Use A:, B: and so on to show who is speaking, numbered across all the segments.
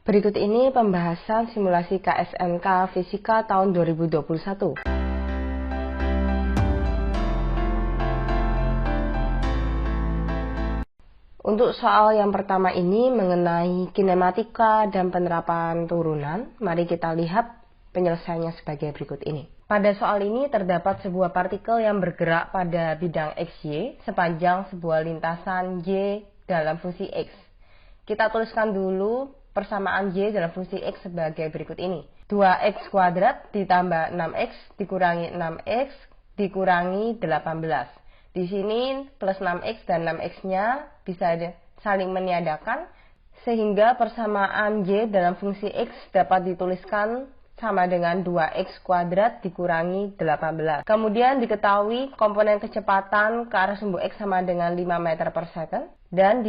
A: Berikut ini pembahasan simulasi KSNK Fisika tahun 2021. Untuk soal yang pertama ini mengenai kinematika dan penerapan turunan, mari kita lihat penyelesaiannya sebagai berikut ini. Pada soal ini terdapat sebuah partikel yang bergerak pada bidang XY sepanjang sebuah lintasan Y dalam fungsi X. Kita tuliskan dulu persamaan Y dalam fungsi X sebagai berikut ini. 2X kuadrat ditambah 6X dikurangi 6X dikurangi 18. Di sini plus 6X dan 6X-nya bisa saling meniadakan, sehingga persamaan Y dalam fungsi X dapat dituliskan sama dengan 2X kuadrat dikurangi 18. Kemudian diketahui komponen kecepatan ke arah sumbu X sama dengan 5 meter per second. Dan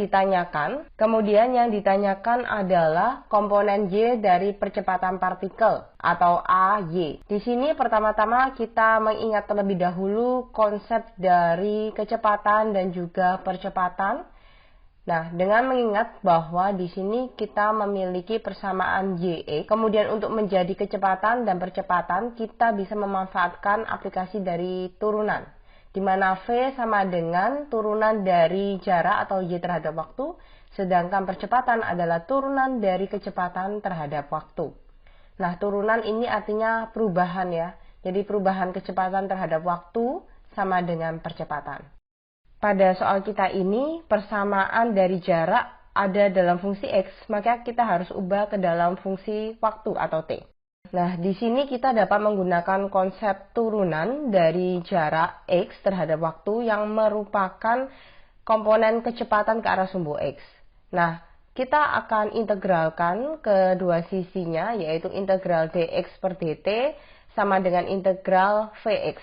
A: kemudian yang ditanyakan adalah komponen Y dari percepatan partikel atau AY. Di sini pertama-tama kita mengingat terlebih dahulu konsep dari kecepatan dan juga percepatan. Nah, dengan mengingat bahwa di sini kita memiliki persamaan YE, kemudian untuk menjadi kecepatan dan percepatan kita bisa memanfaatkan aplikasi dari turunan, di mana V sama dengan turunan dari jarak atau Y terhadap waktu, sedangkan percepatan adalah turunan dari kecepatan terhadap waktu. Nah, turunan ini artinya perubahan ya, jadi perubahan kecepatan terhadap waktu sama dengan percepatan. Pada soal kita ini, persamaan dari jarak ada dalam fungsi X, maka kita harus ubah ke dalam fungsi waktu atau T. Nah, di sini kita dapat menggunakan konsep turunan dari jarak X terhadap waktu yang merupakan komponen kecepatan ke arah sumbu X. Nah, kita akan integralkan kedua sisinya, yaitu integral dx per dt sama dengan integral Vx.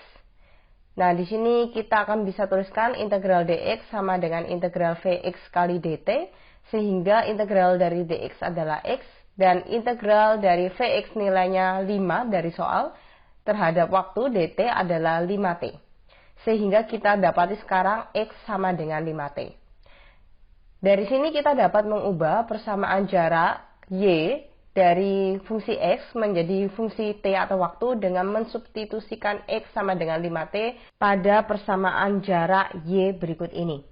A: Nah, di sini kita akan bisa tuliskan integral dx sama dengan integral Vx kali dt, sehingga integral dari dx adalah x, dan integral dari Vx nilainya 5 dari soal terhadap waktu dt adalah 5t. Sehingga kita dapati sekarang x sama dengan 5t. Dari sini kita dapat mengubah persamaan jarak y dari fungsi x menjadi fungsi t atau waktu dengan mensubstitusikan x sama dengan 5t pada persamaan jarak y berikut ini.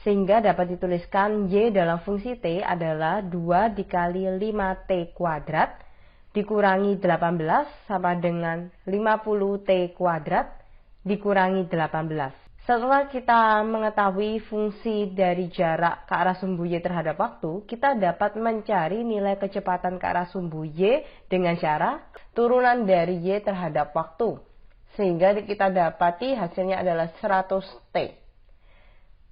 A: Sehingga dapat dituliskan y dalam fungsi t adalah 2 dikali 5t kuadrat dikurangi 18 sama dengan 50t kuadrat dikurangi 18. Setelah kita mengetahui fungsi dari jarak ke arah sumbu Y terhadap waktu, kita dapat mencari nilai kecepatan ke arah sumbu Y dengan cara turunan dari Y terhadap waktu. Sehingga kita dapati hasilnya adalah 100T.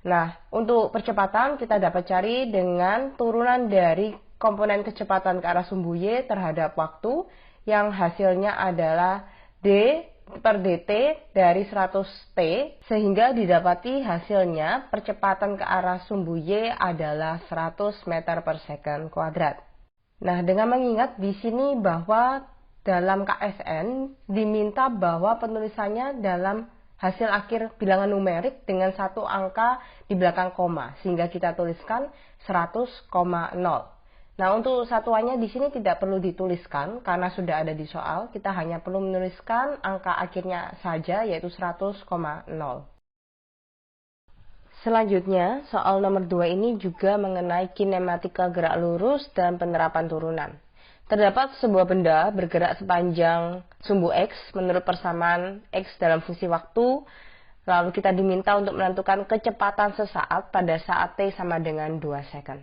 A: Nah, untuk percepatan kita dapat cari dengan turunan dari komponen kecepatan ke arah sumbu Y terhadap waktu yang hasilnya adalah D per dt dari 100t, sehingga didapati hasilnya percepatan ke arah sumbu Y adalah 100 meter per second kuadrat. Nah, dengan mengingat di sini bahwa dalam KSN diminta bahwa penulisannya dalam hasil akhir bilangan numerik dengan satu angka di belakang koma, sehingga kita tuliskan 100,0. Nah, untuk satuannya di sini tidak perlu dituliskan karena sudah ada di soal. Kita hanya perlu menuliskan angka akhirnya saja, yaitu 100,0. Selanjutnya, soal nomor 2 ini juga mengenai kinematika gerak lurus dan penerapan turunan. Terdapat sebuah benda bergerak sepanjang sumbu X menurut persamaan X dalam fungsi waktu. Lalu kita diminta untuk menentukan kecepatan sesaat pada saat T sama dengan 2 second.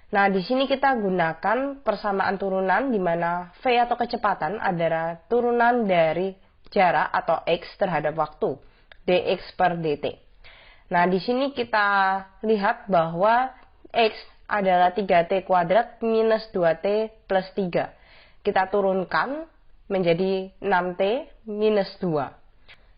A: Nah, di sini kita gunakan persamaan turunan di mana V atau kecepatan adalah turunan dari jarak atau X terhadap waktu, dx per dt. Nah, di sini kita lihat bahwa X adalah 3t kuadrat minus 2t plus 3. Kita turunkan menjadi 6t minus 2.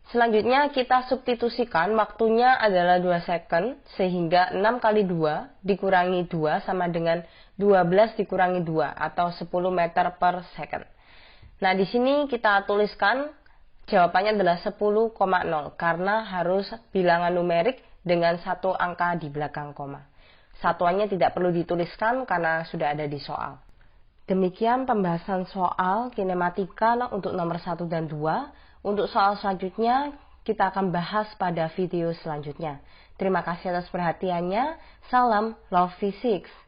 A: Selanjutnya kita substitusikan waktunya adalah 2 second, sehingga 6 kali 2 dikurangi 2 sama dengan 12 dikurangi 2 atau 10 meter per second. Nah, di sini kita tuliskan jawabannya adalah 10,0 karena harus bilangan numerik dengan satu angka di belakang koma. Satuannya tidak perlu dituliskan karena sudah ada di soal. Demikian pembahasan soal kinematika untuk nomor 1 dan 2. Untuk soal selanjutnya, kita akan bahas pada video selanjutnya. Terima kasih atas perhatiannya. Salam Love Physics.